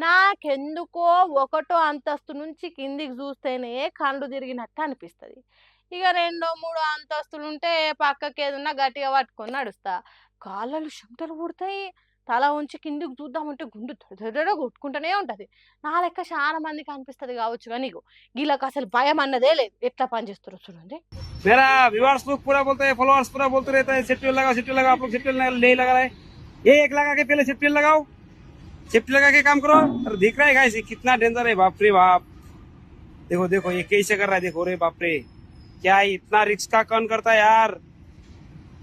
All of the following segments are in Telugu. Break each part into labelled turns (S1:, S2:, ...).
S1: నాకెందుకో ఒకటో అంతస్తు నుంచి కిందికి చూస్తేనే కళ్ళు తిరిగినట్టు అనిపిస్తుంది. ఇక రెండో మూడో అంతస్తులుంటే పక్కకి ఏదన్నా గట్టిగా పట్టుకొని నడుస్తా. కాళ్ళలు చెమటలు పుడతాయి. తల ఉంచి కిందికి చూద్దామంటే గుండె దడ కొట్టుకుంటూనే ఉంటది. నా లెక్క చాలా మందికి అనిపిస్తుంది కావచ్చు, కానీ నీకు వీళ్ళకి అసలు భయం అన్నదే లేదు. ఎట్లా పనిచేస్తారో చూడండి.
S2: मेरा व्यूअर्स लोग पूरा बोलते हैं, फॉलोअर्स पूरा बोलते रहते हैं सेफ्टी लगाओ, आप लोग सेफ्टी नहीं लगा रहे। ये एक लगा के पहले सेफ्टी लगाओ, सेफ्टी लगा के काम करो। और दिख रहा है गाइस कितना डेंजर है, बाप रे बाप। देखो देखो ये कैसे कर रहा है, देखो रे बाप रे, क्या इतना रिस्क का कौन करता है यार।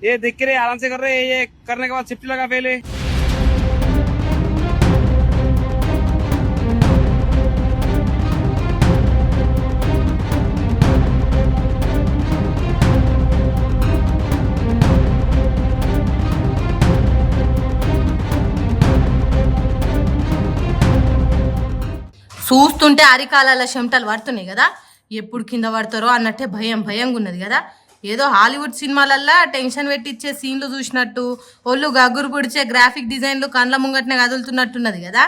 S2: ये देख के आराम से कर रहे हैं, ये करने के बाद सेफ्टी लगा पहले।
S1: చూస్తుంటే అరికాల చెమటలు పడుతున్నాయి కదా, ఎప్పుడు కింద పడతారో అన్నట్టే భయంగా ఉన్నది కదా. ఏదో హాలీవుడ్ సినిమాలల్లా టెన్షన్ పెట్టిచ్చే సీన్లు చూసినట్టు, ఒళ్ళు గగ్గురు పొడిచే గ్రాఫిక్ డిజైన్లు కండ్ల ముంగట్నే కదులుతున్నట్టున్నది కదా.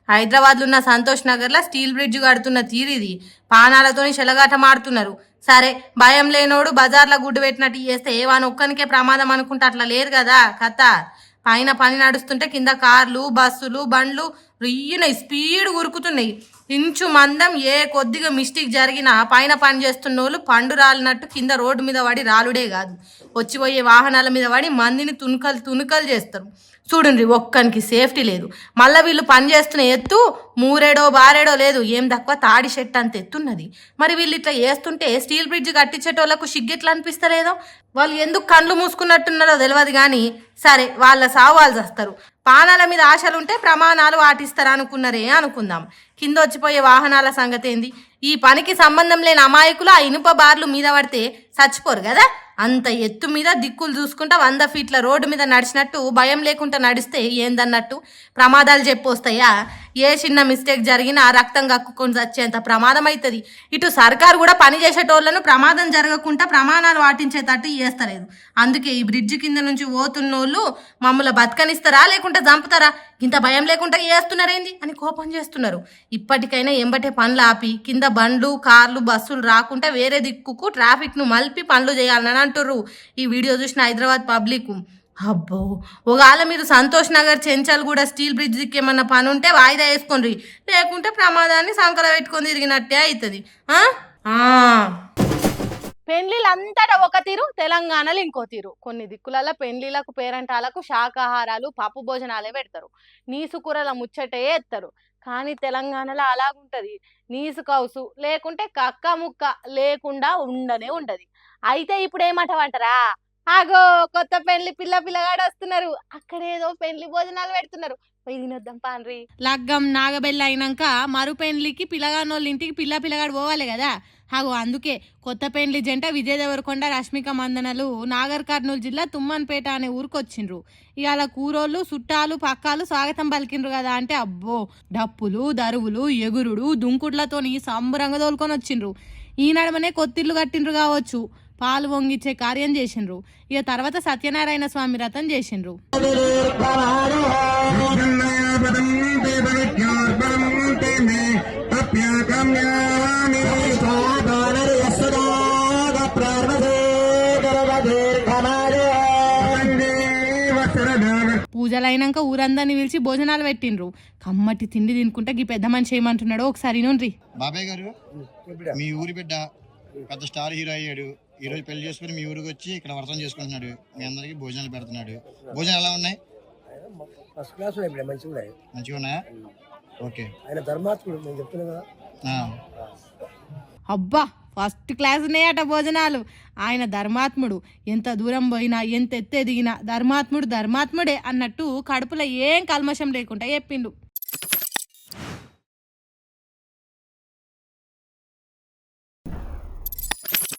S1: హైదరాబాద్లో ఉన్న సంతోష్ నగర్లో స్టీల్ బ్రిడ్జ్ కడుతున్న తీరిది. పానాలతో చెలగాట మాడుతున్నారు. సరే భయం లేనోడు బజార్లో గుడ్డు పెట్టినట్టు చేస్తే ఏవాని ఒక్కనికే ప్రమాదం అనుకుంటే అట్లా లేదు కదా కథ. పైన పని నడుస్తుంటే కింద కార్లు బస్సులు బండ్లు రియ్యిన స్పీడ్ ఉరుకుతున్నాయి. ఇంచు మందం ఏ కొద్దిగా మిస్టేక్ జరిగినా పైన పని చేస్తున్న వాళ్ళు పండు రాలినట్టు కింద రోడ్డు మీద పడి రాలుడే కాదు, వచ్చిపోయే వాహనాల మీద పడి మందిని తునుకలు చేస్తారు. చూడండి ఒక్కనికి సేఫ్టీ లేదు. మళ్ళీ వీళ్ళు పని చేస్తున్న ఎత్తు మూరేడో బారేడో లేదు, ఏం తక్కువ తాడి షెట్ అంత ఎత్తున్నది. మరి వీళ్ళు ఇట్లా చేస్తుంటే స్టీల్ బ్రిడ్జ్ కట్టించేటోళ్లకు సిగ్గెట్లా అనిపిస్తలేదో. వాళ్ళు ఎందుకు కళ్ళు మూసుకున్నట్టున్నారో తెలియదు కానీ సరే వాళ్ళ సావు వాళ్ళు చేస్తారు. పానాల మీద ఆశలుంటే ప్రమాణాలు వాటిస్తారు అనుకున్నారే అనుకుందాం. కింద వచ్చిపోయే వాహనాల సంగతి ఏంది? ఈ పనికి సంబంధం లేని అమాయకులు ఆ ఇనుప బార్లు మీద పడితే చచ్చిపోరు కదా. అంత ఎత్తు మీద దిక్కులు చూసుకుంటా 100 ఫీట్ల రోడ్డు మీద నడిచినట్టు భయం లేకుండా నడిస్తే ఏందన్నట్టు ప్రమాదాలు చెప్పొస్తాయా? ఏ చిన్న మిస్టేక్ జరిగినా రక్తం కక్కుకొని చచ్చేంత ప్రమాదం అవుతుంది. ఇటు సర్కారు కూడా పని చేసేటోళ్లను ప్రమాదం జరగకుండా ప్రమాణాలు పాటించేటట్టు చేస్తలేదు. అందుకే ఈ బ్రిడ్జ్ కింద నుంచి పోతున్నోళ్ళు మమ్మల్ని బతకనిస్తారా లేకుంటే చంపుతారా, ఇంత భయం లేకుండా చేస్తున్నారేంది అని కోపం చేస్తున్నారు. ఇప్పటికైనా ఎంబటే పనులు ఆపి కింద బండ్లు కార్లు బస్సులు రాకుండా వేరే దిక్కుకు ట్రాఫిక్ ను మలిపి పనులు చేయాలని అంటుర్రు ఈ వీడియో చూసిన హైదరాబాద్ పబ్లిక్. అబ్బో ఒకవేళ మీరు సంతోష్ నగర్ చెంచల్ కూడా స్టీల్ బ్రిడ్జ్ దిక్కు ఏమన్నా పని ఉంటే వాయిదా వేసుకోండి, లేకుంటే ప్రమాదాన్ని సంకల పెట్టుకొని తిరిగినట్టే అవుతుంది. పెళ్లిలంతటా ఒక తీరు, తెలంగాణలో ఇంకో తీరు. కొన్ని దిక్కులలో పెళ్లిలకు పేరంటాలకు శాకాహారాలు పప్పు భోజనాలే పెడతారు, నీసు కూరల ముచ్చటే ఎత్తారు. కానీ తెలంగాణలో అలాగుంటది, నీసు కౌసు లేకుంటే కక్క ముక్క లేకుండా ఉండనే ఉండదు. అయితే ఇప్పుడు ఏమంటావంటారా, ఆగో కొత్త పెళ్లి పిల్లగాడు వస్తున్నారు, అక్కడేదో పెళ్లి భోజనాలు పెడుతున్నారు, పోయి తినొద్దాం పాన్రి. లగ్గం నాగబెల్లి అయినాక మరు పెళ్లికి పిల్లగానోళ్ళ ఇంటికి పిల్లగాడు పోవాలి కదా. హాగో అందుకే కొత్త పెండ్లి జంట విజయ్ దేవరకొండ రష్మిక మందనలు నాగర్ కర్నూలు జిల్లా తుమ్మన్పేట అనే ఊరికొచ్చిండ్రు. ఇవాళ కూరోళ్ళు చుట్టాలు పక్కాలు స్వాగతం పలికిండ్రు కదా అంటే అబ్బో డప్పులు దరువులు ఎగురుడు దుంకుడ్లతోని సంబరంగా తోలుకొని వచ్చిండ్రు. ఈ నడమనే కొత్తిల్లు కట్టిండ్రు కావచ్చు, పాలు వంగిచ్చే కార్యం చేసిండ్రు. ఇక తర్వాత సత్యనారాయణ స్వామి వ్రతం చేసిండ్రు. పూజలైనాక ఊరందరిని పిలిచి భోజనాలు పెట్టిండ్రు. కమ్మటి తిండి తినుకుంటే ఈ పెద్ద మనిషి ఏమంటున్నాడో ఒకసారి నుండి.
S3: బాబాయ్ గారు మీ ఊరి బిడ్డ పెద్ద స్టార్ హీరో అయ్యాడు, ఈ రోజు పెళ్లి చేసుకుని మీ ఊరికి వచ్చి ఇక్కడ వ్రతం చేసుకుంటున్నాడు, మీ అందరికి భోజనాలు పెడుతున్నాడు. భోజనాలు ఎలా ఉన్నాయి? మంచిగా ఉన్నాయా? ఓకే.
S1: అబ్బా ఫస్ట్ క్లాస్ ఉన్నాయట భోజనాలు. ఆయన ధర్మాత్ముడు, ఎంత దూరం పోయినా ఎంత ఎత్తు ఎదిగినా ధర్మాత్ముడే అన్నట్టు కడుపులో ఏం కల్మషం లేకుండా చెప్పిండు.